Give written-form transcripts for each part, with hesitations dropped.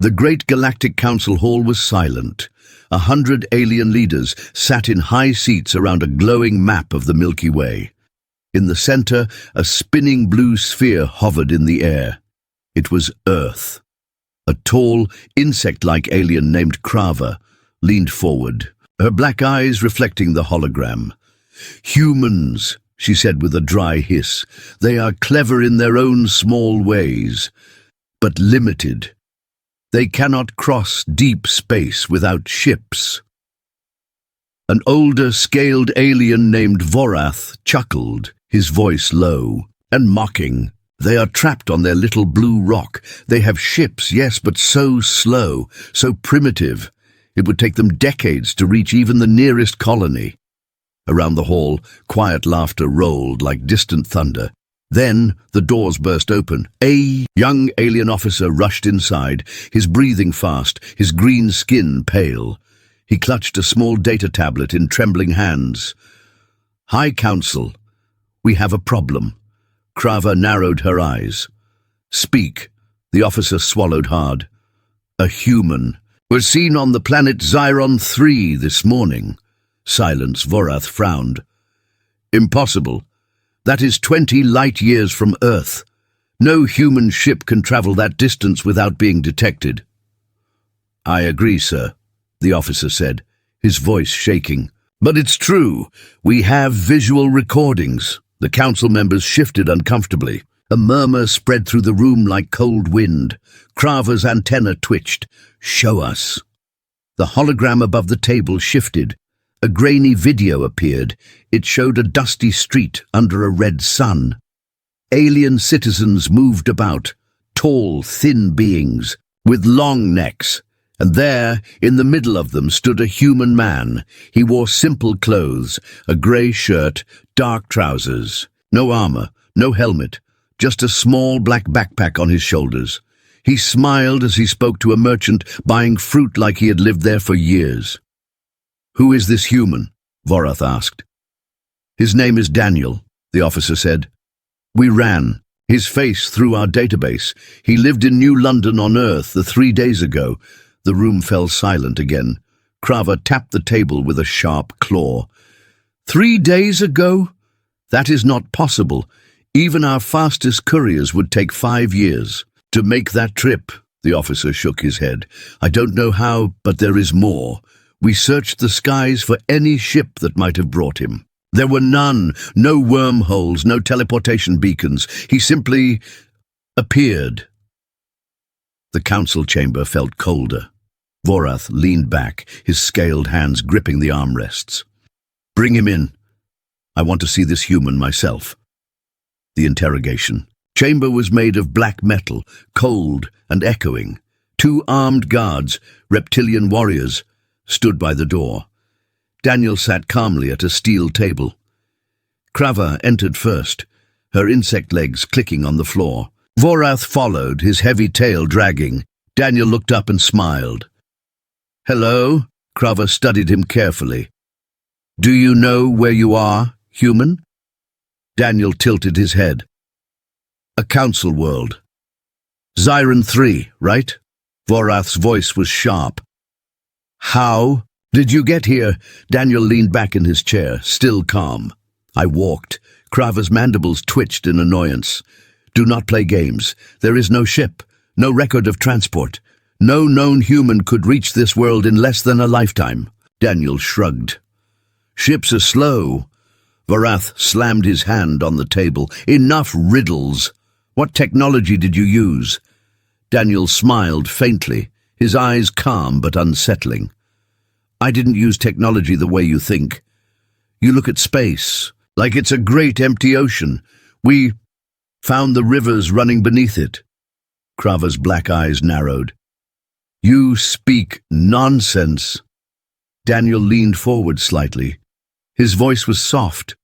The great Galactic Council Hall was silent. 100 alien leaders sat in high seats around a glowing map of the Milky Way. In the center, a spinning blue sphere hovered in the air. It was Earth. A tall, insect-like alien named Krava leaned forward, her black eyes reflecting the hologram. "Humans," she said with a dry hiss. "They are clever in their own small ways, but limited. They cannot cross deep space without ships." An older, scaled alien named Vorath chuckled, his voice low and mocking. "They are trapped on their little blue rock. They have ships, yes, but so slow, so primitive. It would take them decades to reach even the nearest colony." Around the hall, quiet laughter rolled like distant thunder. Then the doors burst open. A young alien officer rushed inside, his breathing fast, his green skin pale. He clutched a small data tablet in trembling hands. "High Council, we have a problem." Krava narrowed her eyes. "Speak." The officer swallowed hard. "A human was seen on the planet Xiron 3 this morning." Silence. Vorath frowned. "Impossible. That is 20 light years from Earth. No human ship can travel that distance without being detected." "I agree, sir," the officer said, his voice shaking. "But it's true. We have visual recordings." The council members shifted uncomfortably. A murmur spread through the room like cold wind. Krava's antenna twitched. "Show us." The hologram above the table shifted. A grainy video appeared. It showed a dusty street under a red sun. Alien citizens moved about, tall, thin beings, with long necks. And there, in the middle of them, stood a human man. He wore simple clothes, a grey shirt, dark trousers. No armor, no helmet, just a small black backpack on his shoulders. He smiled as he spoke to a merchant buying fruit like he had lived there for years. "Who is this human?" Vorath asked. "His name is Daniel," the officer said. "We ran his face through our database. He lived in New London on Earth 3 days ago." The room fell silent again. Krava tapped the table with a sharp claw. 3 days ago? That is not possible. Even our fastest couriers would take 5 years to make that trip." The officer shook his head. "I don't know how, but there is more. We searched the skies for any ship that might have brought him. There were none, no wormholes, no teleportation beacons. He simply appeared." The council chamber felt colder. Vorath leaned back, his scaled hands gripping the armrests. "Bring him in. I want to see this human myself." The interrogation chamber was made of black metal, cold and echoing. 2 armed guards, reptilian warriors, stood by the door. Daniel sat calmly at a steel table. Krava entered first, her insect legs clicking on the floor. Vorath followed, his heavy tail dragging. Daniel looked up and smiled. "Hello?" Krava studied him carefully. "Do you know where you are, human?" Daniel tilted his head. "A council world. Xiron 3, right?" Vorath's voice was sharp. "How did you get here?" Daniel leaned back in his chair, still calm. "I walked." Krava's mandibles twitched in annoyance. "Do not play games. There is no ship, no record of transport. No known human could reach this world in less than a lifetime." Daniel shrugged. "Ships are slow." Vorath slammed his hand on the table. "Enough riddles. What technology did you use?" Daniel smiled faintly, his eyes calm but unsettling. "I didn't use technology the way you think. You look at space like it's a great empty ocean. We found the rivers running beneath it." Krava's black eyes narrowed. "You speak nonsense." Daniel leaned forward slightly. His voice was soft,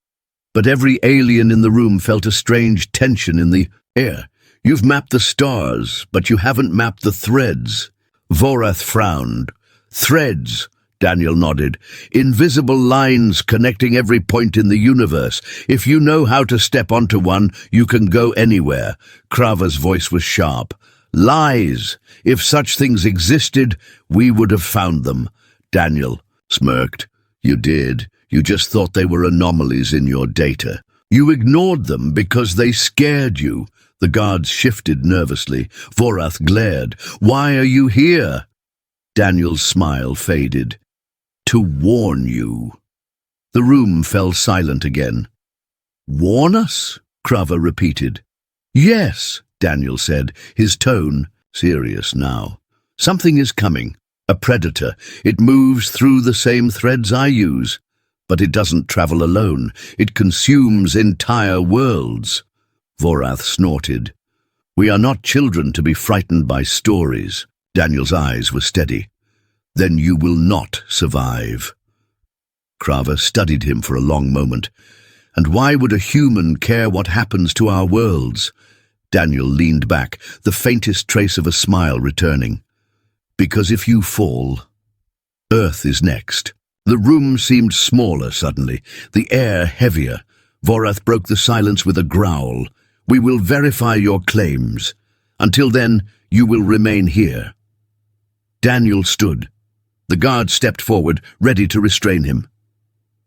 but every alien in the room felt a strange tension in the air. "You've mapped the stars, but you haven't mapped the threads." Vorath frowned. "Threads," Daniel nodded. "Invisible lines connecting every point in the universe. If you know how to step onto one, you can go anywhere." Krava's voice was sharp. Lies! If such things existed, we would have found them. Daniel smirked. You did. You just thought they were anomalies in your data. You ignored them because they scared you. The guards shifted nervously. Vorath glared. Why are you here? Daniel's smile faded. To warn you. The room fell silent again. Warn us? Crava repeated. Yes, Daniel said, his tone serious now. Something is coming. A predator. It moves through the same threads I use. But it doesn't travel alone. It consumes entire worlds. Vorath snorted. We are not children to be frightened by stories. Daniel's eyes were steady. Then you will not survive. Crava studied him for a long moment. And why would a human care what happens to our worlds? Daniel leaned back, the faintest trace of a smile returning. Because if you fall, Earth is next. The room seemed smaller suddenly, the air heavier. Vorath broke the silence with a growl. We will verify your claims. Until then, you will remain here. Daniel stood. The guard stepped forward, ready to restrain him.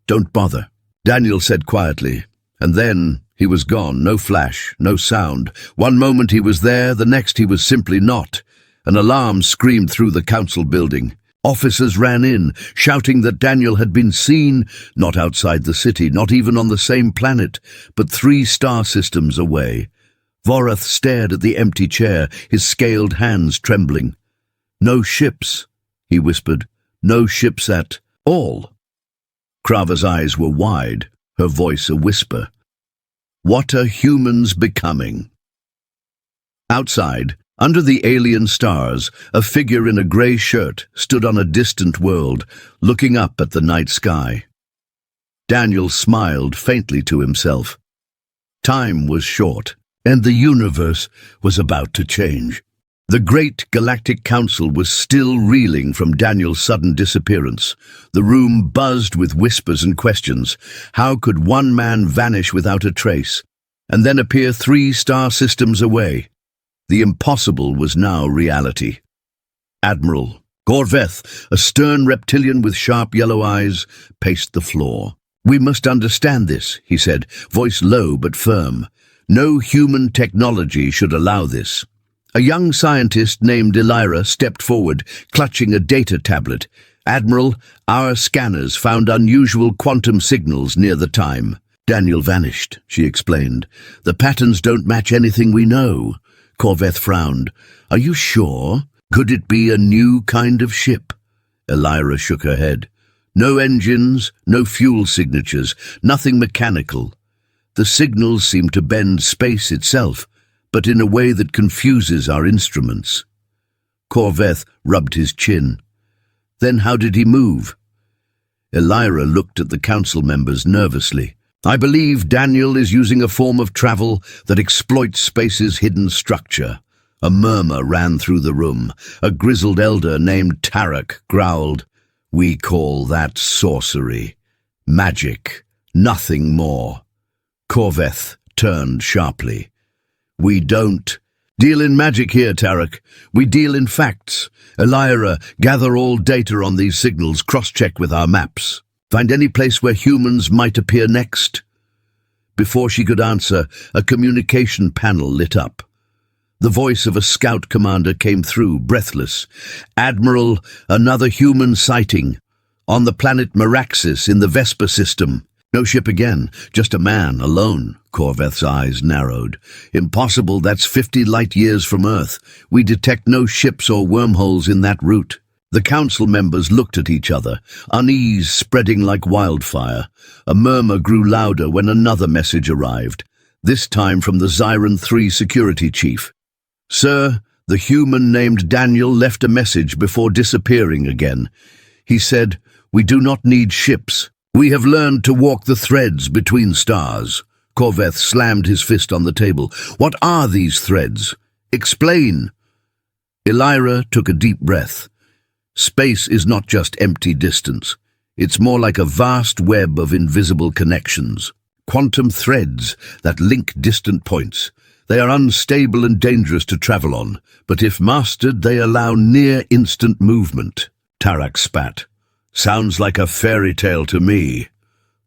Don't bother, Daniel said quietly, and then he was gone, no flash, no sound. One moment he was there, the next he was simply not. An alarm screamed through the council building. Officers ran in, shouting that Daniel had been seen, not outside the city, not even on the same planet, but 3 star systems away. Vorath stared at the empty chair, his scaled hands trembling. No ships, he whispered. No ships at all. Crava's eyes were wide, her voice a whisper. What are humans becoming? Outside, under the alien stars, a figure in a grey shirt stood on a distant world, looking up at the night sky. Daniel smiled faintly to himself. Time was short, and the universe was about to change. The great Galactic Council was still reeling from Daniel's sudden disappearance. The room buzzed with whispers and questions. How could one man vanish without a trace, and then appear 3 star systems away? The impossible was now reality. Admiral Gorveth, a stern reptilian with sharp yellow eyes, paced the floor. We must understand this, he said, voice low but firm. No human technology should allow this. A young scientist named Elira stepped forward, clutching a data tablet. Admiral, our scanners found unusual quantum signals near the time. Daniel vanished, she explained. The patterns don't match anything we know. Gorveth frowned. Are you sure? Could it be a new kind of ship? Elira shook her head. No engines, no fuel signatures, nothing mechanical. The signals seem to bend space itself, but in a way that confuses our instruments. Gorveth rubbed his chin. Then how did he move? Elira looked at the council members nervously. I believe Daniel is using a form of travel that exploits space's hidden structure. A murmur ran through the room. A grizzled elder named Tarek growled, We call that sorcery. Magic. Nothing more. Gorveth turned sharply. We don't deal in magic here, Tarek. We deal in facts. Elira, gather all data on these signals, cross-check with our maps. Find any place where humans might appear next. Before she could answer, a communication panel lit up. The voice of a scout commander came through, breathless. Admiral, another human sighting. On the planet Meraxis in the Vespa system. No ship again, just a man, alone. Gorveth's eyes narrowed. Impossible, that's 50 light-years from Earth. We detect no ships or wormholes in that route. The council members looked at each other, unease spreading like wildfire. A murmur grew louder when another message arrived, this time from the Zyron 3 security chief. Sir, the human named Daniel left a message before disappearing again. He said, We do not need ships. We have learned to walk the threads between stars. Gorveth slammed his fist on the table. What are these threads? Explain. Elira took a deep breath. Space is not just empty distance. It's more like a vast web of invisible connections. Quantum threads that link distant points. They are unstable and dangerous to travel on, but if mastered, they allow near-instant movement. Tarak spat. Sounds like a fairy tale to me.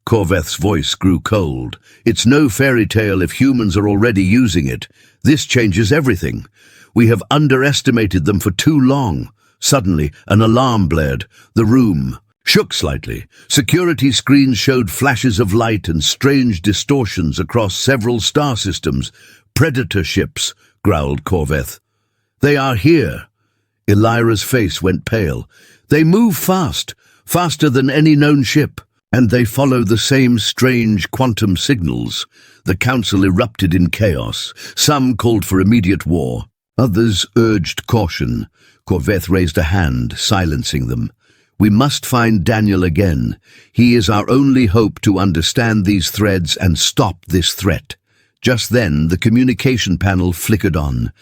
Corveth's voice grew cold. It's no fairy tale if humans are already using it. This changes everything. We have underestimated them for too long. Suddenly, an alarm blared. The room shook slightly. Security screens showed flashes of light and strange distortions across several star systems. Predator ships, growled Corveth. They are here. Elira's face went pale. They move fast, faster than any known ship, and they follow the same strange quantum signals. The council erupted in chaos. Some called for immediate war. Others urged caution. Corveth raised a hand, silencing them. We must find Daniel again. He is our only hope to understand these threads and stop this threat. Just then, the communication panel flickered on.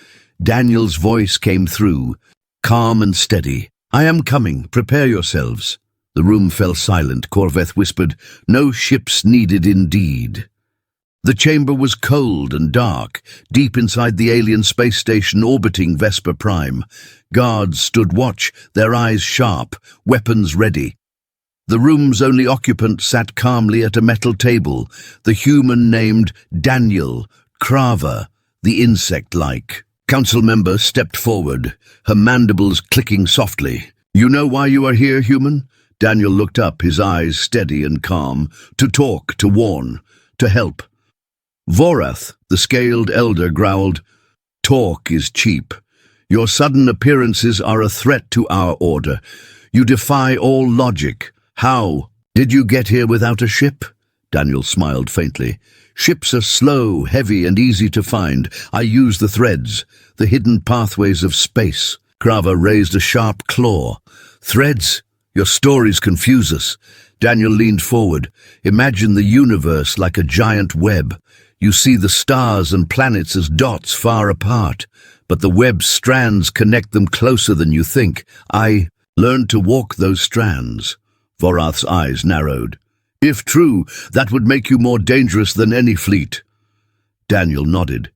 Daniel's voice came through, calm and steady. I am coming. Prepare yourselves. The room fell silent. Corveth whispered, no ships needed indeed. The chamber was cold and dark, deep inside the alien space station orbiting Vesper Prime. Guards stood watch, their eyes sharp, weapons ready. The room's only occupant sat calmly at a metal table, the human named Daniel Crava, the insect-like. Council member stepped forward, her mandibles clicking softly. You know why you are here, human? Daniel looked up, his eyes steady and calm. To talk, to warn, to help. Vorath, the scaled elder, growled, talk is cheap. Your sudden appearances are a threat to our order. You defy all logic. How? Did you get here without a ship? Daniel smiled faintly. Ships are slow, heavy, and easy to find. I use the threads, the hidden pathways of space. Crava raised a sharp claw. Threads? Your stories confuse us. Daniel leaned forward. Imagine the universe like a giant web. You see the stars and planets as dots far apart, but the web's strands connect them closer than you think. I learned to walk those strands. Vorath's eyes narrowed. If true, that would make you more dangerous than any fleet. Daniel nodded.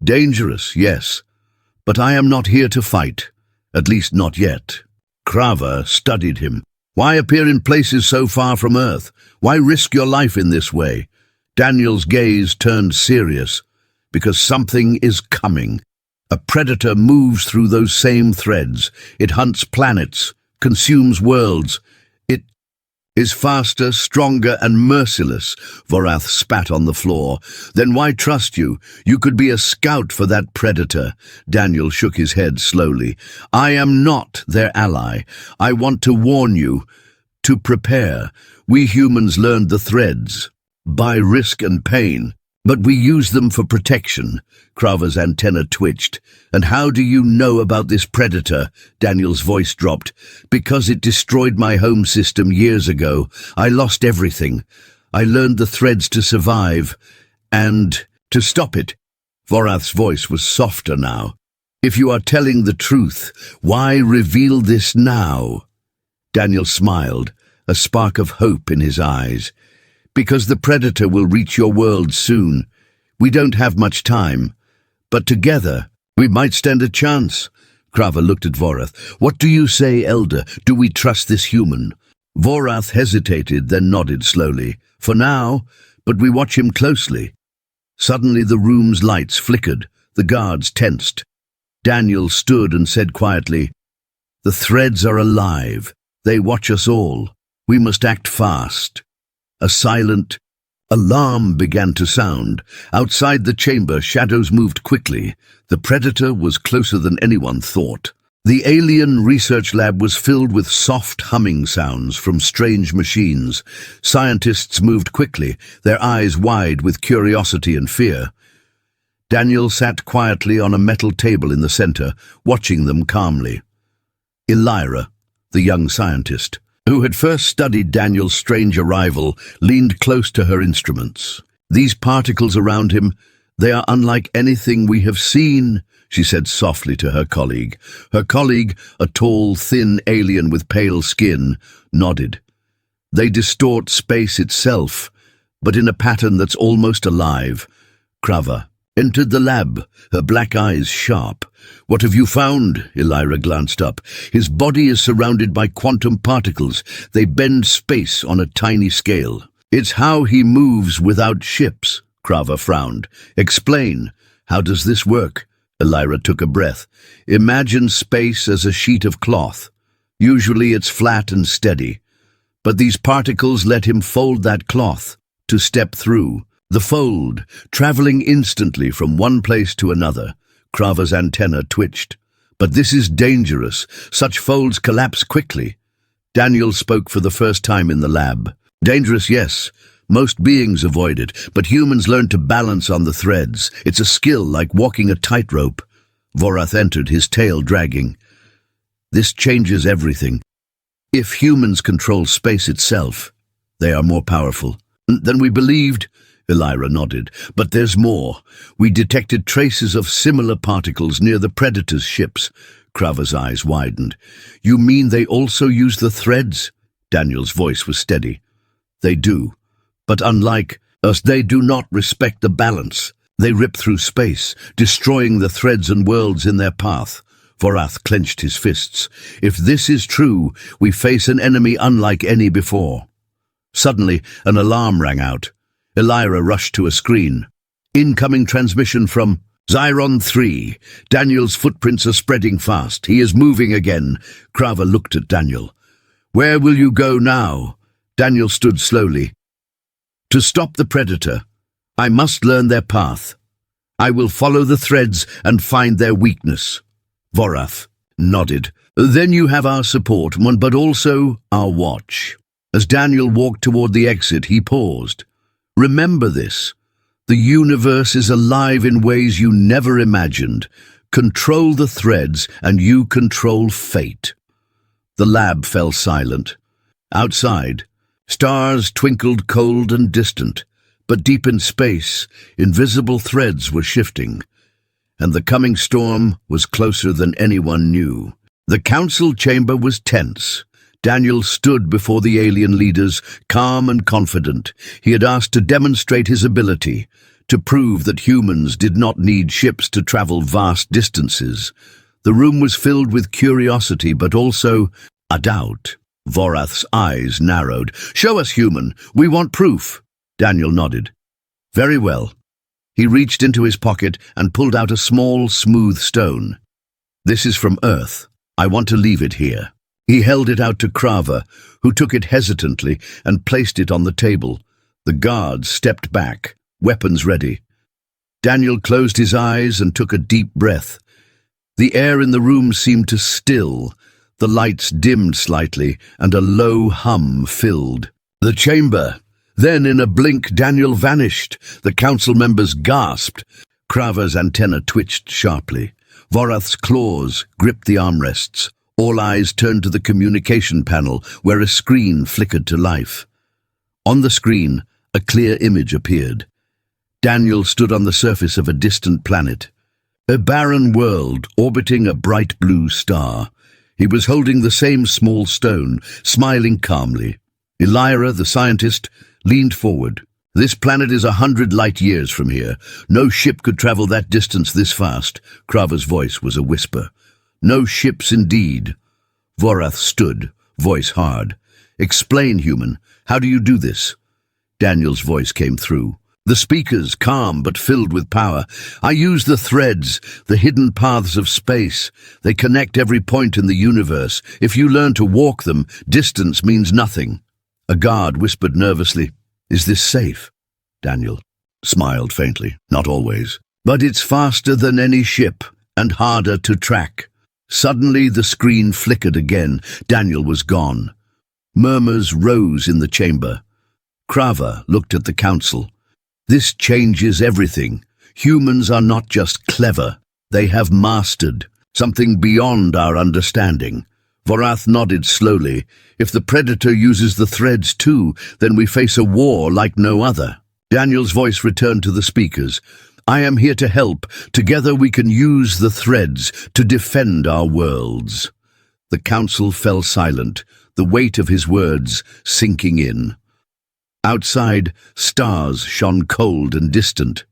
Dangerous, yes, but I am not here to fight, at least not yet. Crava studied him. Why appear in places so far from Earth? Why risk your life in this way? Daniel's gaze turned serious. Because something is coming. A predator moves through those same threads. It hunts planets, consumes worlds. It is faster, stronger, and merciless. Vorath spat on the floor. Then why trust you? You could be a scout for that predator. Daniel shook his head slowly. I am not their ally. I want to warn you. To prepare. We humans learned the threads. By risk and pain. But we use them for protection. Crava's antenna twitched. And how do you know about this predator? Daniel's voice dropped. Because it destroyed my home system years ago. I lost everything. I learned the threads to survive. And to stop it. Vorath's voice was softer now. If you are telling the truth, why reveal this now? Daniel smiled, a spark of hope in his eyes. Because the predator will reach your world soon. We don't have much time. But together, we might stand a chance. Crava looked at Vorath. What do you say, Elder? Do we trust this human? Vorath hesitated, then nodded slowly. For now, but we watch him closely. Suddenly the room's lights flickered. The guards tensed. Daniel stood and said quietly, The threads are alive. They watch us all. We must act fast. A silent alarm began to sound. Outside the chamber, shadows moved quickly. The predator was closer than anyone thought. The alien research lab was filled with soft humming sounds from strange machines. Scientists moved quickly, their eyes wide with curiosity and fear. Daniel sat quietly on a metal table in the center, watching them calmly. Elira, the young scientist, who had first studied Daniel's strange arrival, leaned close to her instruments. These particles around him, they are unlike anything we have seen, she said softly to her colleague. Her colleague, a tall, thin alien with pale skin, nodded. They distort space itself, but in a pattern that's almost alive. Crava, entered the lab, her black eyes sharp. "What have you found?" Elira glanced up. "His body is surrounded by quantum particles. They bend space on a tiny scale." "It's how he moves without ships," Crava frowned. "Explain. How does this work?" Elira took a breath. "Imagine space as a sheet of cloth. Usually it's flat and steady. But these particles let him fold that cloth to step through. The fold, traveling instantly from one place to another." Crava's antenna twitched. "But this is dangerous. Such folds collapse quickly." Daniel spoke for the first time in the lab. "Dangerous, yes. Most beings avoid it, but humans learn to balance on the threads. It's a skill like walking a tightrope." Vorath entered, his tail dragging. "This changes everything. If humans control space itself, they are more powerful." "Than we believed," Elira nodded. "But there's more. We detected traces of similar particles near the Predator's ships." Crava's eyes widened. "You mean they also use the threads?" Daniel's voice was steady. "They do. But unlike us, they do not respect the balance. They rip through space, destroying the threads and worlds in their path." Vorath clenched his fists. "If this is true, we face an enemy unlike any before." Suddenly, an alarm rang out. Elira rushed to a screen. "Incoming transmission from Zyron 3. Daniel's footprints are spreading fast. He is moving again." Crava looked at Daniel. "Where will you go now?" Daniel stood slowly. "To stop the Predator. I must learn their path. I will follow the threads and find their weakness." Vorath nodded. "Then you have our support, but also our watch." As Daniel walked toward the exit, he paused. "Remember this. The universe is alive in ways you never imagined. Control the threads, and you control fate." The lab fell silent. Outside, stars twinkled cold and distant, but deep in space, invisible threads were shifting, and the coming storm was closer than anyone knew. The council chamber was tense. Daniel stood before the alien leaders, calm and confident. He had asked to demonstrate his ability, to prove that humans did not need ships to travel vast distances. The room was filled with curiosity, but also a doubt. Vorath's eyes narrowed. "Show us, human. We want proof." Daniel nodded. "Very well." He reached into his pocket and pulled out a small, smooth stone. "This is from Earth. I want to leave it here." He held it out to Crava, who took it hesitantly and placed it on the table. The guards stepped back, weapons ready. Daniel closed his eyes and took a deep breath. The air in the room seemed to still. The lights dimmed slightly, and a low hum filled the chamber. Then, in a blink, Daniel vanished. The council members gasped. Crava's antenna twitched sharply. Vorath's claws gripped the armrests. All eyes turned to the communication panel, where a screen flickered to life. On the screen, a clear image appeared. Daniel stood on the surface of a distant planet. A barren world orbiting a bright blue star. He was holding the same small stone, smiling calmly. Elira, the scientist, leaned forward. "This planet is 100 light years from here. No ship could travel that distance this fast." Crava's voice was a whisper. "No ships indeed." Vorath stood, voice hard. "Explain, human. How do you do this?" Daniel's voice came through. The speakers, calm but filled with power. "I use the threads, the hidden paths of space. They connect every point in the universe. If you learn to walk them, distance means nothing." A guard whispered nervously, "Is this safe?" Daniel smiled faintly. "Not always. But it's faster than any ship, and harder to track." Suddenly the screen flickered again. Daniel was gone. Murmurs rose in the chamber. Crava looked at the council. "This changes everything. Humans are not just clever. They have mastered something beyond our understanding." Vorath nodded slowly. "If the Predator uses the threads too, then we face a war like no other." Daniel's voice returned to the speakers. "I am here to help. Together we can use the threads to defend our worlds." The council fell silent, the weight of his words sinking in. Outside, stars shone cold and distant.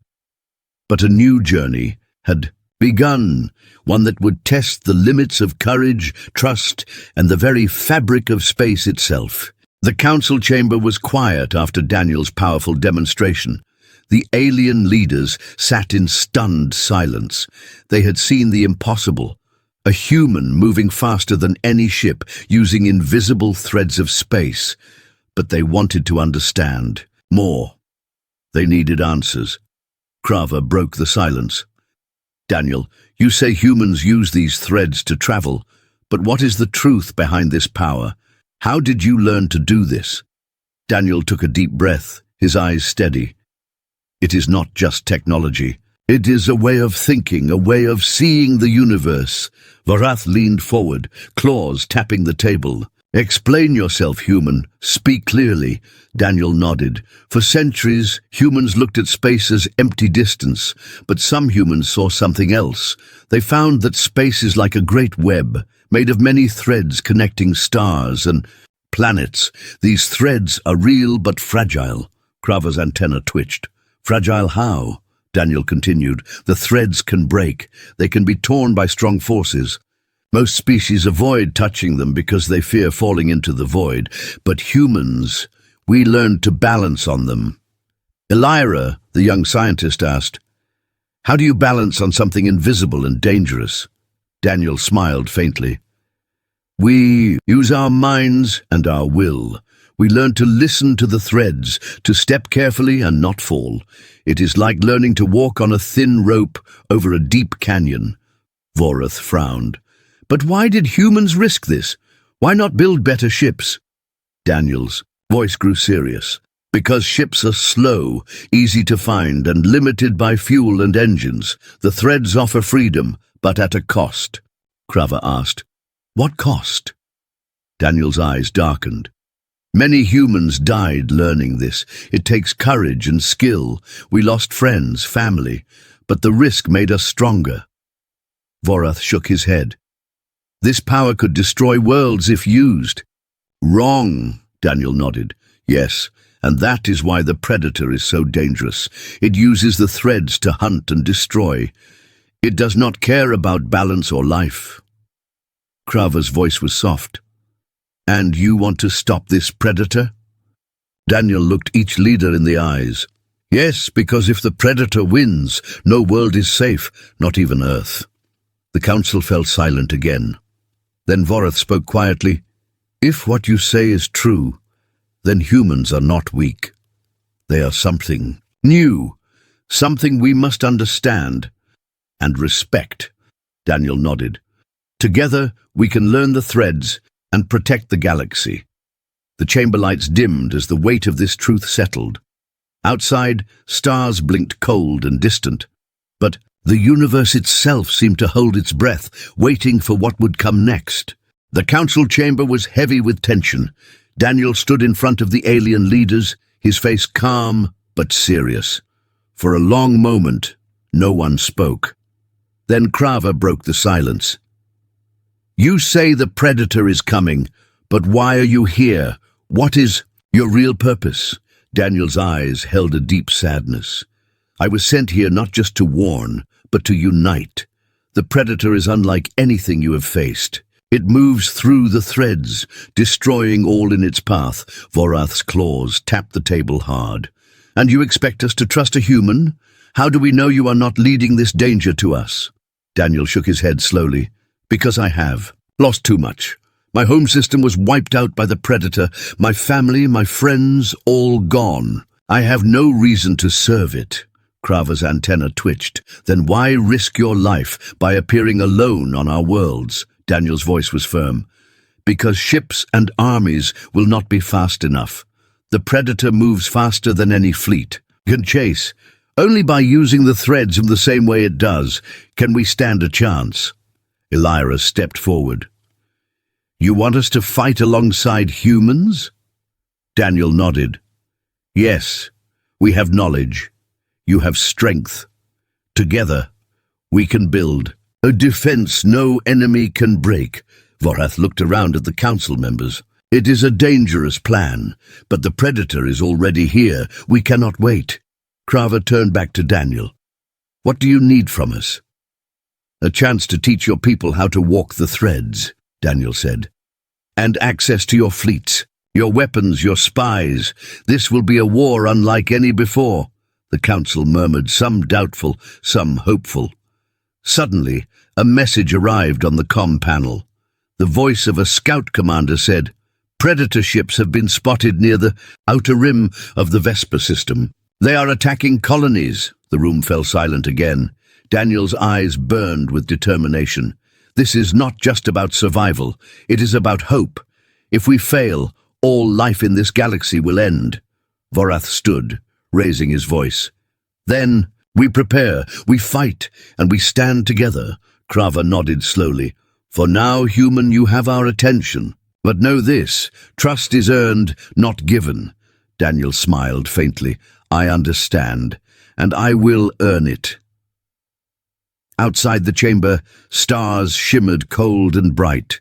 But a new journey had begun, one that would test the limits of courage, trust, and the very fabric of space itself. The council chamber was quiet after Daniel's powerful demonstration. The alien leaders sat in stunned silence. They had seen the impossible, a human moving faster than any ship, using invisible threads of space. But they wanted to understand more. They needed answers. Crava broke the silence. Daniel, you say humans use these threads to travel, but what is the truth behind this power? How did you learn to do this? Daniel took a deep breath, his eyes steady. It is not just technology. It is a way of thinking, a way of seeing the universe. Vorath leaned forward, claws tapping the table. Explain yourself, human. Speak clearly. Daniel nodded. For centuries, humans looked at space as empty distance, but some humans saw something else. They found that space is like a great web, made of many threads connecting stars and planets. These threads are real but fragile. Crava's antenna twitched. Fragile how? Daniel continued. The threads can break. They can be torn by strong forces. Most species avoid touching them because they fear falling into the void. But humans, we learned to balance on them. Elira, the young scientist, asked, "How do you balance on something invisible and dangerous?" Daniel smiled faintly. "We use our minds and our will. We learn to listen to the threads, to step carefully and not fall. It is like learning to walk on a thin rope over a deep canyon." Vorath frowned. "But why did humans risk this? Why not build better ships?" Daniel's voice grew serious. "Because ships are slow, easy to find, and limited by fuel and engines. The threads offer freedom, but at a cost." Crava asked, "What cost?" Daniel's eyes darkened. "Many humans died learning this. It takes courage and skill. We lost friends, family, but the risk made us stronger." Vorath shook his head. "This power could destroy worlds if used." "Wrong," Daniel nodded. "Yes, and that is why the Predator is so dangerous. It uses the threads to hunt and destroy. It does not care about balance or life." Crava's voice was soft. "And you want to stop this Predator?" Daniel looked each leader in the eyes. "Yes, because if the Predator wins, no world is safe, not even Earth." The council fell silent again. Then Vorath spoke quietly. "If what you say is true, then humans are not weak. They are something new, something we must understand and respect." Daniel nodded. "Together, we can learn the threads and protect the galaxy." The chamber lights dimmed as the weight of this truth settled. Outside, stars blinked cold and distant, but the universe itself seemed to hold its breath, waiting for what would come next. The council chamber was heavy with tension. Daniel stood in front of the alien leaders, his face calm but serious. For a long moment, no one spoke. Then Crava broke the silence. "You say the Predator is coming, but why are you here? What is your real purpose?" Daniel's eyes held a deep sadness. "I was sent here not just to warn, but to unite. The Predator is unlike anything you have faced. It moves through the threads, destroying all in its path." Vorath's claws tapped the table hard. "And you expect us to trust a human? How do we know you are not leading this danger to us?" Daniel shook his head slowly. "Because I have lost too much. My home system was wiped out by the Predator. My family, my friends, all gone. I have no reason to serve it." Crava's antenna twitched. "Then why risk your life by appearing alone on our worlds?" Daniel's voice was firm. "Because ships and armies will not be fast enough. The Predator moves faster than any fleet can chase. Only by using the threads in the same way it does can we stand a chance." Elira stepped forward. "You want us to fight alongside humans?" Daniel nodded. "Yes, we have knowledge. You have strength. Together, we can build a defense no enemy can break." Vorath looked around at the council members. "It is a dangerous plan, but the Predator is already here. We cannot wait." Crava turned back to Daniel. What do you need from us? A chance to teach your people how to walk the threads, Daniel said. And access to your fleets, your weapons, your spies. This will be a war unlike any before, the council murmured, some doubtful, some hopeful. Suddenly, a message arrived on the comm panel. The voice of a scout commander said, "Predator ships have been spotted near the outer rim of the Vesper system. They are attacking colonies." The room fell silent again. Daniel's eyes burned with determination. This is not just about survival, it is about hope. If we fail, all life in this galaxy will end. Vorath stood, raising his voice. Then, we prepare, we fight, and we stand together. Krava nodded slowly. For now, human, you have our attention. But know this, trust is earned, not given. Daniel smiled faintly. I understand, and I will earn it. Outside the chamber, stars shimmered cold and bright.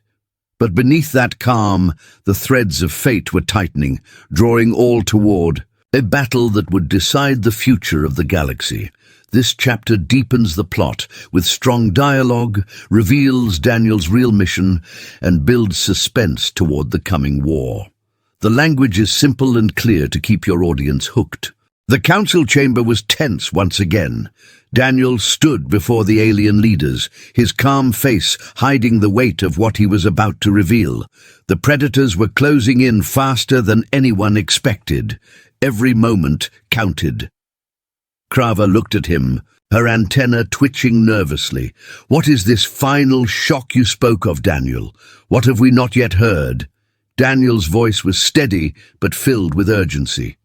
But beneath that calm, the threads of fate were tightening, drawing all toward a battle that would decide the future of the galaxy. This chapter deepens the plot with strong dialogue, reveals Daniel's real mission, and builds suspense toward the coming war. The language is simple and clear to keep your audience hooked. The council chamber was tense once again. Daniel stood before the alien leaders, his calm face hiding the weight of what he was about to reveal. The predators were closing in faster than anyone expected. Every moment counted. Krava looked at him, her antenna twitching nervously. What is this final shock you spoke of, Daniel? What have we not yet heard? Daniel's voice was steady, but filled with urgency.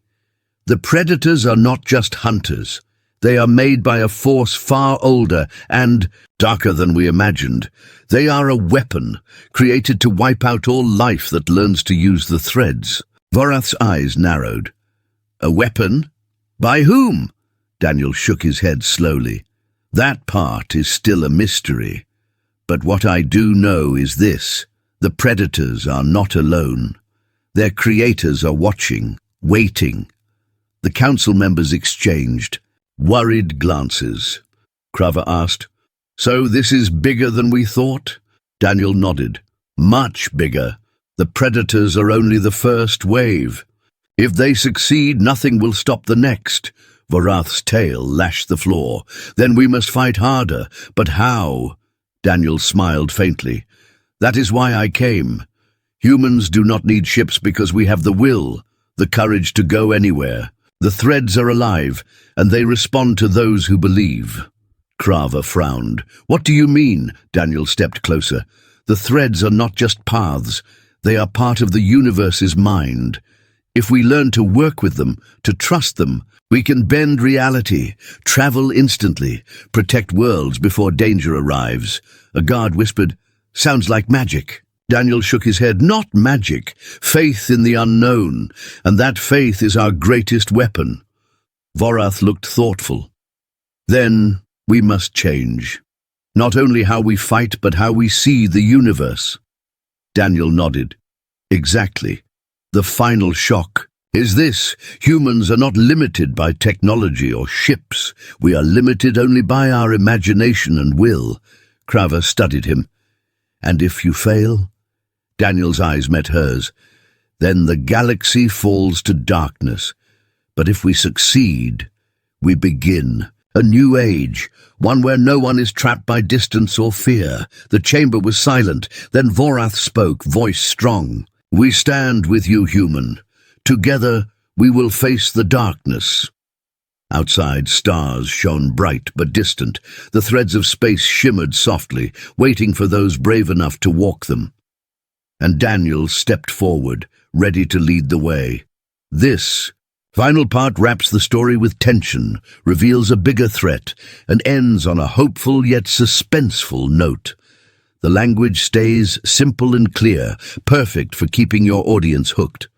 The predators are not just hunters. They are made by a force far older and darker than we imagined. They are a weapon, created to wipe out all life that learns to use the threads. Vorath's eyes narrowed. A weapon? By whom? Daniel shook his head slowly. That part is still a mystery. But what I do know is this. The predators are not alone. Their creators are watching, waiting. The council members exchanged worried glances. Krava asked, "So this is bigger than we thought?" Daniel nodded. Much bigger. The predators are only the first wave. If they succeed, nothing will stop the next. Vorath's tail lashed the floor. Then we must fight harder. But how? Daniel smiled faintly. That is why I came. Humans do not need ships because we have the will, the courage to go anywhere. The threads are alive, and they respond to those who believe. Krava frowned. What do you mean? Daniel stepped closer. The threads are not just paths. They are part of the universe's mind. If we learn to work with them, to trust them, we can bend reality, travel instantly, protect worlds before danger arrives. A guard whispered, "Sounds like magic." Daniel shook his head. Not magic, faith in the unknown, and that faith is our greatest weapon. Vorath looked thoughtful. Then we must change. Not only how we fight, but how we see the universe. Daniel nodded. Exactly. The final shock is this. Humans are not limited by technology or ships. We are limited only by our imagination and will. Krava studied him. And if you fail? Daniel's eyes met hers. Then the galaxy falls to darkness. But if we succeed, we begin a new age, one where no one is trapped by distance or fear. The chamber was silent. Then Vorath spoke, voice strong. We stand with you, human. Together, we will face the darkness. Outside, stars shone bright but distant. The threads of space shimmered softly, waiting for those brave enough to walk them. And Daniel stepped forward, ready to lead the way. This final part wraps the story with tension, reveals a bigger threat, and ends on a hopeful yet suspenseful note. The language stays simple and clear, perfect for keeping your audience hooked.